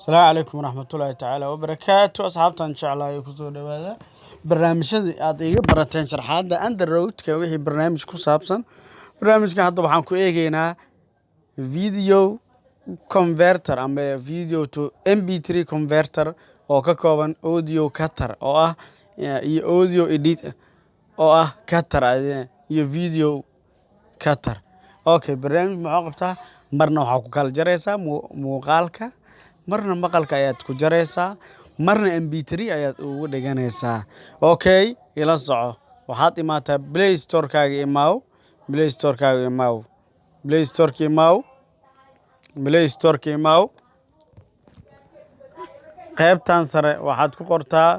السلام عليكم ورحمة الله تعالى وبركاته أصحابتا إن شاء الله يكونوا دوادا برنامجyada aad iga barateen sharxaadda Android-ka wixii barnaamij ku saabsan barnaamijkan hadda waxaan ku eegaynaa video converter ama video to MP3 converter oo ka kooban audio cutter oo ah iyo audio edit oo ah cutter iyo video cutter. Okay, barnaamij maxaa qabtaa marna waxaa ku kala jaraysaa muuqaalka marna maqalka ayaad ku jaraysaa marna MP3 ayaad ugu dhiganaysaa. Okay, ila soco waxaad imaataa Play Store-kaaga imaaw Play Store-kaaga imaaw Play Store-ka imaaw Play Store-ka imaaw qaybtan sare waxaad ku qortaa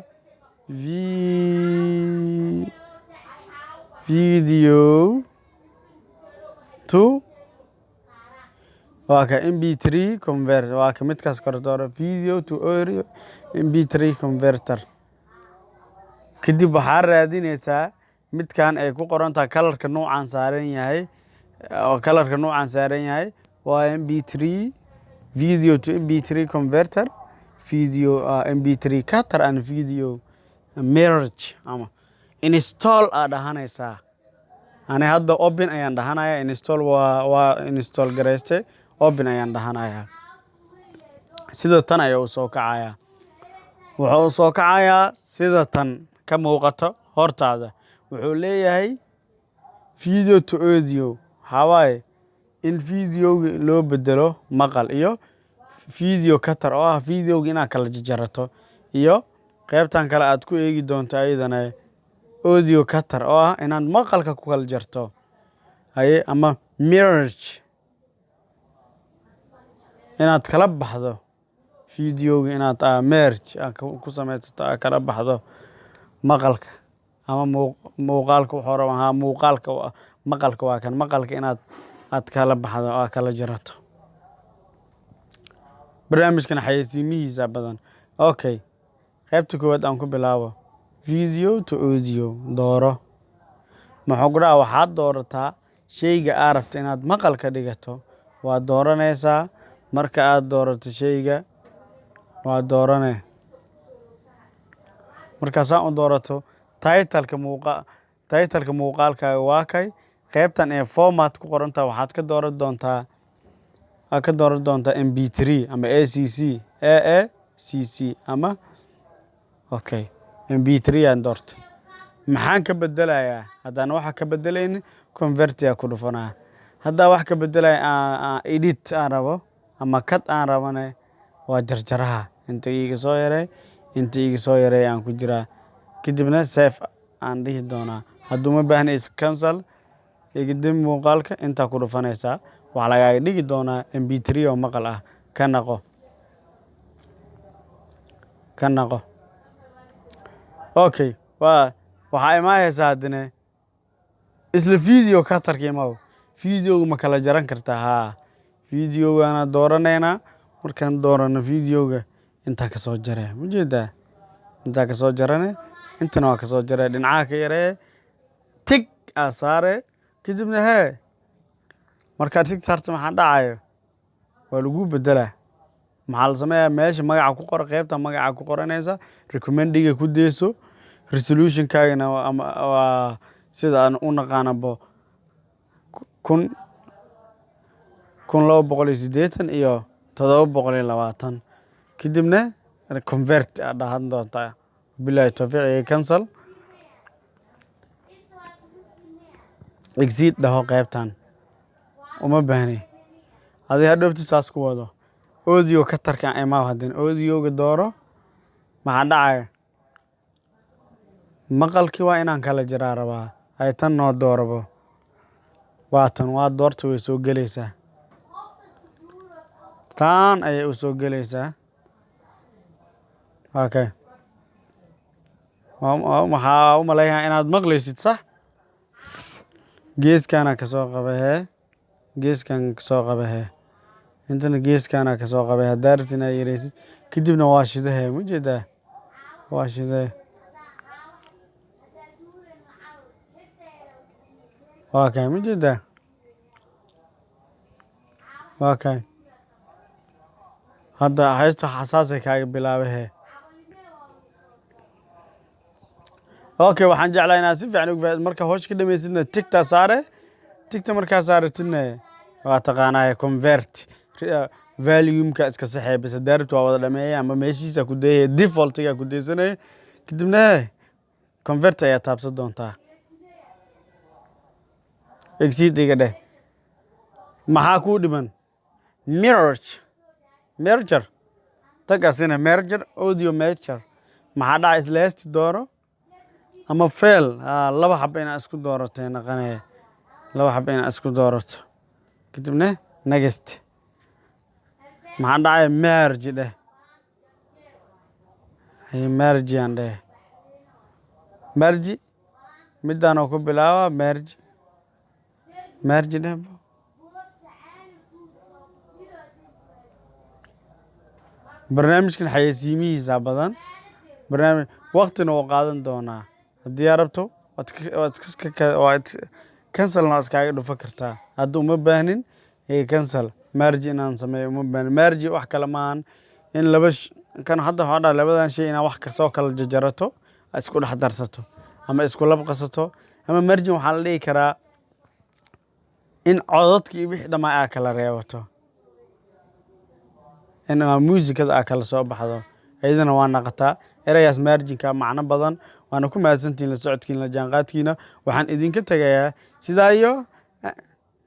video to waaka MP3 converter waaka midkaas kordooro video to audio MP3 converter kadib waxaa raadinaysaa midkan ay ku qoran tahay kalarka noocan saaran yahay oo kalarka noocan saaran yahay waa MP3 video to MP3 converter video MP3 cutter and video merge ama install aad dhahanaysaa ani hadda open ayaan dhahanayaa install waa install gareystay open ayaan dhahanayaa sida tan ayaa soo kacaya wuxuu soo kacayaa sida tan ka muuqato hortaada wuxuu leeyahay video to audio hawaaye in videoga loo bedelo maqal iyo video cutter oo ah videoga inaad kala jarato iyo qaybtan kale aad ku eegi doonto ayadana audio cutter oo ah inaad maqalka ku kala jarto ama merge inaad kala baxdo videoga inaad merge ku samaysato kala baxdo maqalka ama muuqaalka wuxuu rabaa muuqaalka maqalka waa kan maqalka inaad kala baxdo oo kala jarato barnaamijkan xayeysiimihiisa badan. Okay, qaybta koowaad aan ku bilaabo video to audio dooro maxaa waxaad doorataa shayga aad rabto inaad maqalka dhigato waa dooranaysaa marka aad doorato shayga waa doorane markaas aad doorato title-ka muuqaalkaaga waa kay qaybtan ee format ku qoran tahay waxaad ka dooran doontaa MP3 ama AACC ama okay MP3 aan doorto maxaan ka bedelayaa haddaan waxa ka bedelaynin convert yaa ku dhufanaa haddaa wax ka bedelaya edit aan rabo ama cut aan rabane waa jarjaraha inta iga soo yaray aan ku jiraa kadibna save aan dhihi doonaa hadduu ma baahnayd cancel igidib muuqaalka intaa ku dhufanaysaa waxaa lagaaga dhigi doonaa MP3 oo maqal ah ka naqo okay waxaa imaanaysaa haddana isla video cutterka imaaw videoga ma kala jaran kartaa videogaana dooranaynaa markaan doorano videoga intaa kasoo jaree mujeedaa intaa kasoo jarane intana waa kasoo jaree dhinacaha ka yaree tig aa saare kadibna markaad tig saarta maxaa dhacayo waa lagu bedelaa maxaa la sameeyaa meesha magaca ku qora qaybta magaca ku qoranaysa recommend-iga ku deyso resolution-kaagana waa sida aan u naqaanabo 1280 iyo 720 kadibna convert aad dhahan doontaa billahi tawfiiq iyo cancel exit dhaho qaybtan uma baahni hadii hadhoobti saas ku wado audio cutterka imaaw haddana audioga dooro maxaa dhacaya maqalkii waa inaan kala jaraa rabaa ay tan noo doorabo waatan waa doorta way soo gelaysaa tan ayay u soo gelaysaa okay waxaa u maleeyahay inaad maqlaysid sax geeskana ka soo qabahee geeskan ka soo qabahee intana geeskana ka soo qabahee haddaa rabtid inaad yaraysid kadibna waa shidahee mujeedaa waa shidahee waa kay mujeedaa waa kay hadda haysto xasaasay kaaga bilaabay okay waxaan jeclahay inaad si fiican uga faa'iidaysato marka hoosh ka dhamaysidna tigta saare tigta markaa saaratidna waa taqaanaa convert volume-ka iska saxee bas daarabtu waa wada dhameeyay ama meeshiisa ku deeyay default-ga ku deesanay kadibna convert ayaa taabsan doontaa exit iga dheh maxaa ku dhiman merger tagasina merger audio merger maxaa dhaca isla heesti dooro ama fail laba xab ina isku doorato naqanay laba xab ina isku doorato kadibna next maxaa dhacay merge dheh ay merge aan dheh merge midaan oo ku bilaaba merge dheh barnaamijkan xayeysiimihiisa badan barnaamij waqtina oo qaadan doonaa haddii aad rabto waad cancelna iskaaga dhufan kartaa hadda uma baahnin cancel merge inaan sameeyo uma baahnin merge wax kale maahan in laba kan hadda waxaa dhaca labadan shay inaa wax kasoo kala jajarato isku dhex darsato ama isku lab qasato ama merge waxaa la dhihi karaa in codadkii wixii dhammaa aa kala reebato in muusikada aa kala soo baxdo ayadana waa naqataa erayaas marginka macno badan waana ku mahadsantihiin la socodkiina la jaanqaadkiina waxaan idinka tagayaa sidaa iyo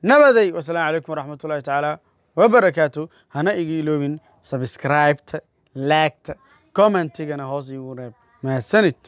nabaday wasalaamu calaykum waraxmatullaahi tacaala wabarakaatu hana iga iloobin subscribe-ta like-ta commentigana hoos iigu reeb mahadsanid